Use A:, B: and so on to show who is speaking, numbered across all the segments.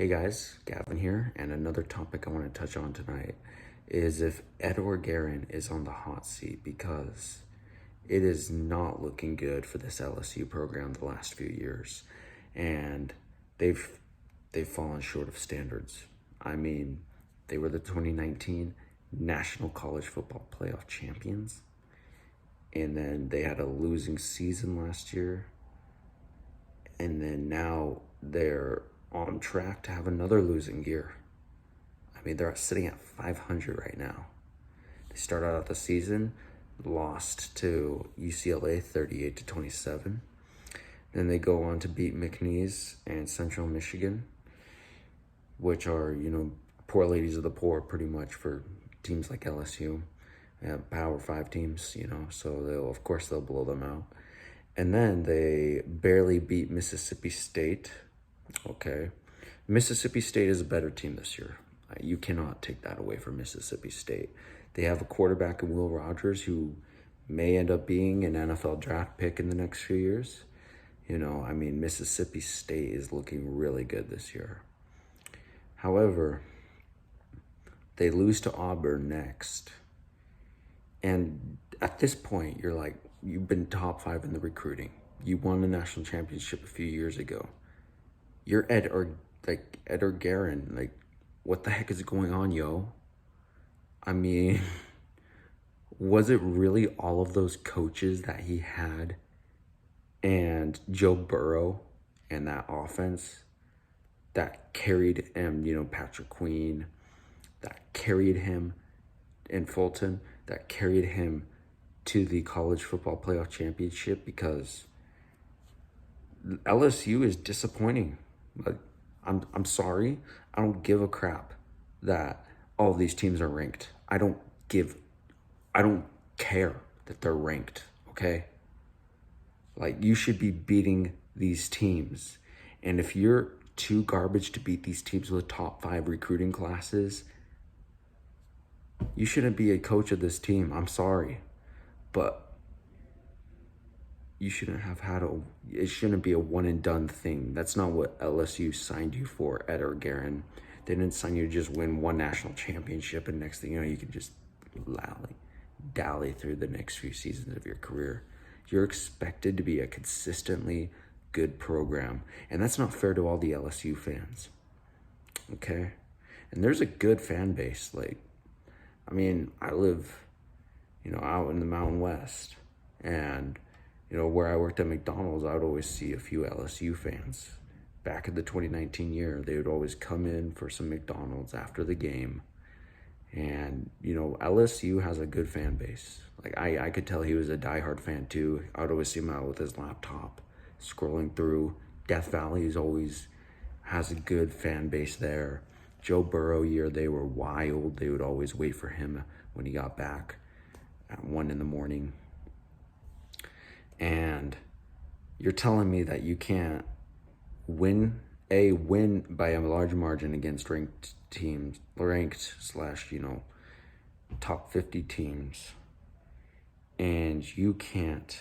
A: Hey guys, Gavin here, and another topic I want to touch on tonight is if Orgeron is on the hot seat, because it is not looking good for this LSU program the last few years, and they've fallen short of standards. I mean, they were the 2019 National College Football Playoff champions, and then they had a losing season last year, and then now they're on track to have another losing year. I mean, they're sitting at 500 right now. They started out the season, lost to UCLA 38-27. Then they go on to beat McNeese and Central Michigan, which are, poor ladies of the poor pretty much for teams like LSU. Power 5 teams, so they'll blow them out. And then they barely beat Mississippi State. Okay. Mississippi State is a better team this year. You cannot take that away from Mississippi State. They have a quarterback in Will Rogers who may end up being an NFL draft pick in the next few years. Mississippi State is looking really good this year. However, they lose to Auburn next. And at this point, you're like, you've been top 5 in the recruiting. You won the national championship a few years ago. You're Ed Orgeron. Like, what the heck is going on, yo? I mean, was it really all of those coaches that he had and Joe Burrow and that offense that carried him, Patrick Queen, that carried him in Fulton, that carried him to the college football playoff championship? Because LSU is disappointing. Like, I'm sorry. I don't give a crap that all of these teams are ranked. I don't care that they're ranked, okay? Like, you should be beating these teams. And if you're too garbage to beat these teams with top 5 recruiting classes, you shouldn't be a coach of this team. I'm sorry. But you shouldn't have it shouldn't be a one and done thing. That's not what LSU signed you for, Ed Orgeron. They didn't sign you to just win one national championship and next thing you know, you can just dally through the next few seasons of your career. You're expected to be a consistently good program. And that's not fair to all the LSU fans. Okay? And there's a good fan base. I live, out in the Mountain West. And where I worked at McDonald's, I would always see a few LSU fans. Back in the 2019 year, they would always come in for some McDonald's after the game. And, LSU has a good fan base. I could tell he was a diehard fan too. I would always see him out with his laptop, scrolling through. Death Valley has a good fan base there. Joe Burrow year, they were wild. They would always wait for him when he got back at 1 a.m. And you're telling me that you can't win by a large margin against ranked teams, top 50 teams, and you can't.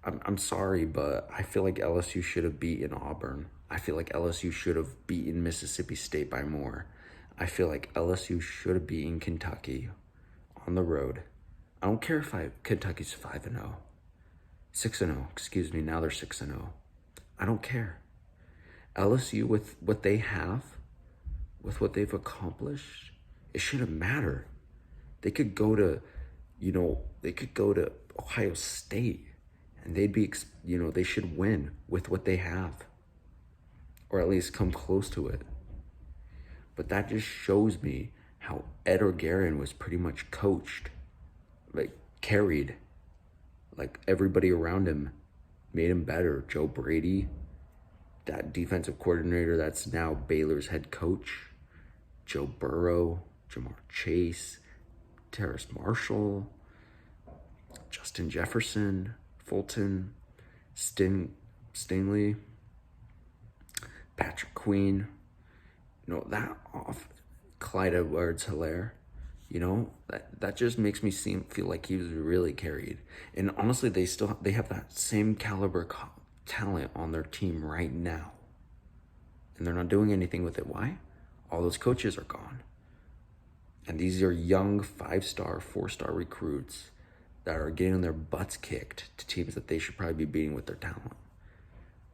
A: I'm sorry, but I feel like LSU should have beaten Auburn. I feel like LSU should have beaten Mississippi State by more. I feel like LSU should have beaten Kentucky on the road. I don't care if Kentucky's 5-0, 6-0, excuse me, now they're 6-0. I don't care. LSU, with what they have, with what they've accomplished, it shouldn't matter. They could go to, Ohio State, and they should win with what they have, or at least come close to it. But that just shows me how Ed Orgeron was pretty much coached, carried, everybody around him made him better. Joe Brady, that defensive coordinator that's now Baylor's head coach, Joe Burrow, Jamar Chase, Terrace Marshall, Justin Jefferson, Fulton, Stingley, Patrick Queen, Clyde Edwards-Helaire. That just makes me feel like he was really carried. And honestly, they have that same caliber talent on their team right now. and they're not doing anything with it. Why? All those coaches are gone. And these are young 5-star, 4-star recruits that are getting their butts kicked to teams that they should probably be beating with their talent.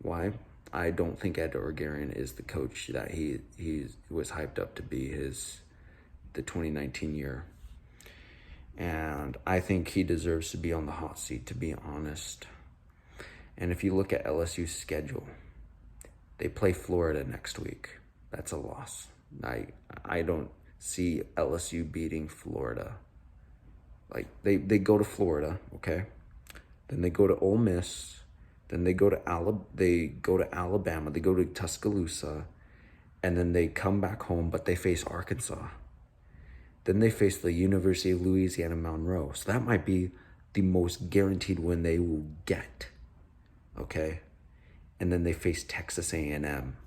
A: Why? I don't think Ed Orgeron is the coach that he was hyped up to be the 2019 year. And I think he deserves to be on the hot seat, to be honest. And if you look at LSU's schedule, they play Florida next week. That's a loss. I don't see LSU beating Florida. Like, they go to Florida, okay? Then they go to Ole Miss. Then they go to Alabama. They go to Tuscaloosa. And then they come back home, but they face Arkansas. Then they face the University of Louisiana Monroe. So that might be the most guaranteed win they will get, okay? And then they face Texas A&M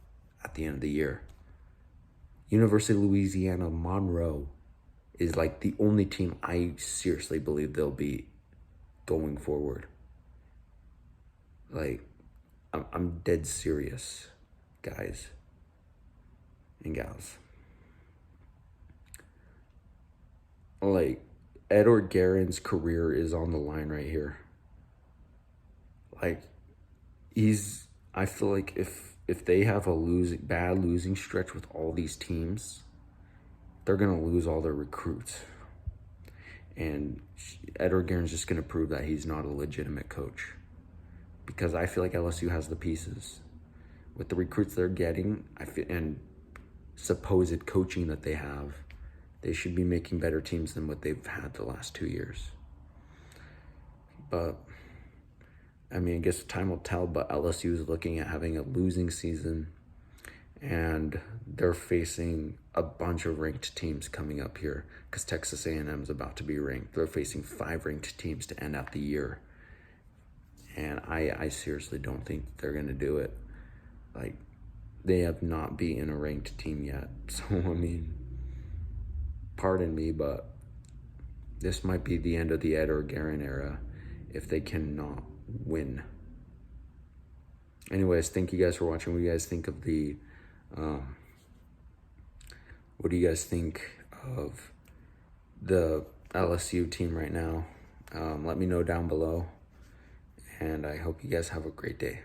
A: at the end of the year. University of Louisiana Monroe is like the only team I seriously believe they'll be going forward. Like, I'm dead serious, guys and gals. Like, Ed Orgeron's career is on the line right here. Like, I feel like if they have a bad losing stretch with all these teams, they're going to lose all their recruits. And Ed Orgeron's just going to prove that he's not a legitimate coach. Because I feel like LSU has the pieces. With the recruits they're getting, and supposed coaching that they have, they should be making better teams than what they've had the last 2 years. But, I mean, I guess time will tell, but LSU is looking at having a losing season, and they're facing a bunch of ranked teams coming up here because Texas A&M is about to be ranked. They're facing 5 ranked teams to end out the year. And I seriously don't think they're going to do it. Like, they have not beaten a ranked team yet. So, I mean, pardon me, but this might be the end of the Ed Orgeron era if they cannot win. Anyways, thank you guys for watching. What do you guys think of what do you guys think of the LSU team right now? Let me know down below, and I hope you guys have a great day.